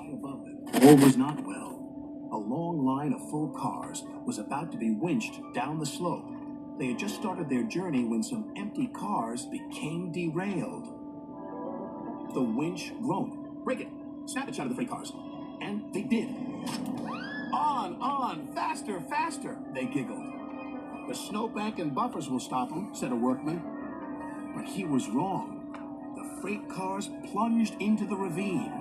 High above them, all was not well. A long line of full cars was about to be winched down the slope. They had just started their journey when some empty cars became derailed. The winch groaned. "Break it! Snap it out of the freight cars!" And they did. On! Faster, faster! They giggled. "The snowbank and buffers will stop them," said a workman. But he was wrong. The freight cars plunged into the ravine.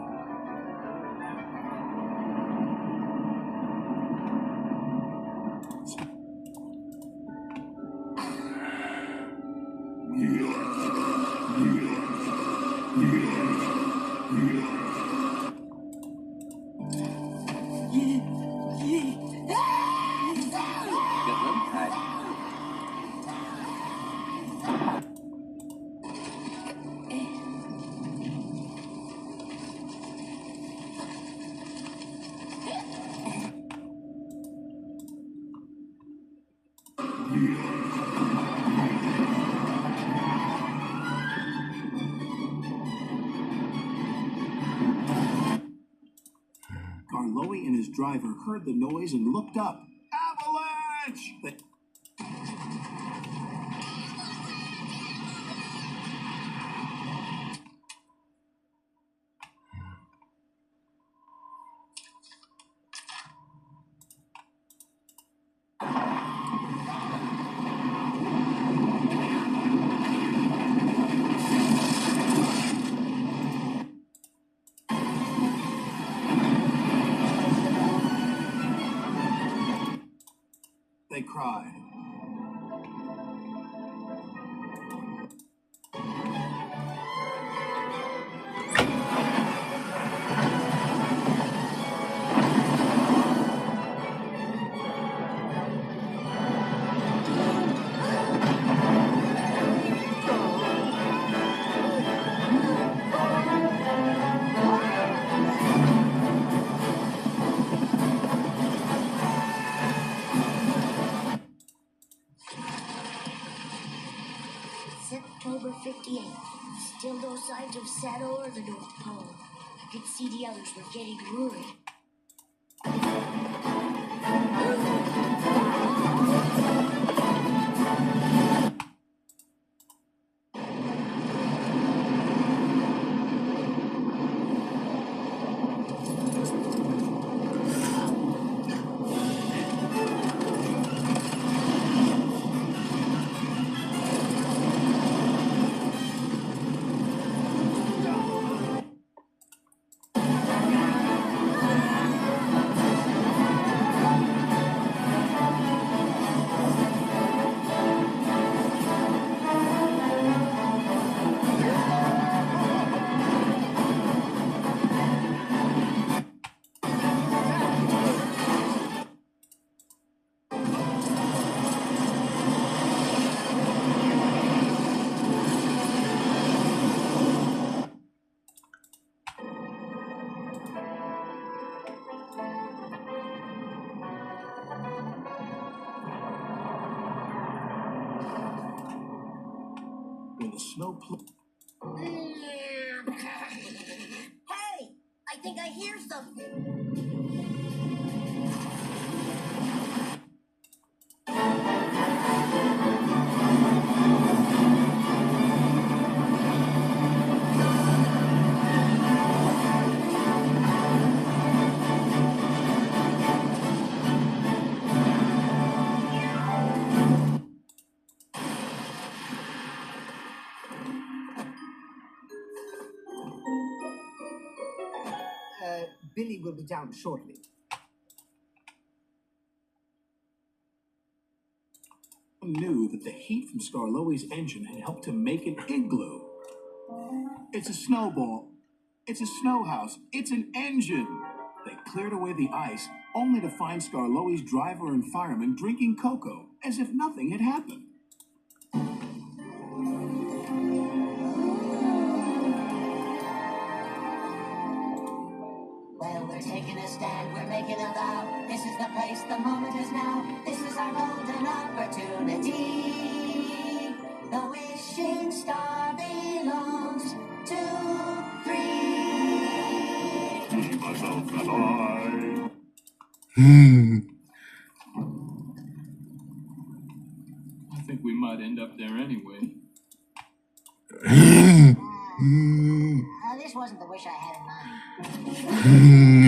Carloe and his driver heard the noise and looked up. Avalanche! They cried. October 58. Still no signs of Santa or the North Pole. I could see the others were getting worried. When the snow Hey! I think I hear something. Billy will be down shortly. Knew that the heat from Skarloey's engine had helped to make an igloo. It's a snowball. It's a snow house. It's an engine. They cleared away the ice, only to find Skarloey's driver and fireman drinking cocoa as if nothing had happened. Well, we're taking a stand, we're making a vow. This is the place, the moment is now. This is our golden opportunity. The wishing star belongs to 3. Me, myself, and I. I think we might end up there anyway. This wasn't the wish I had in mind.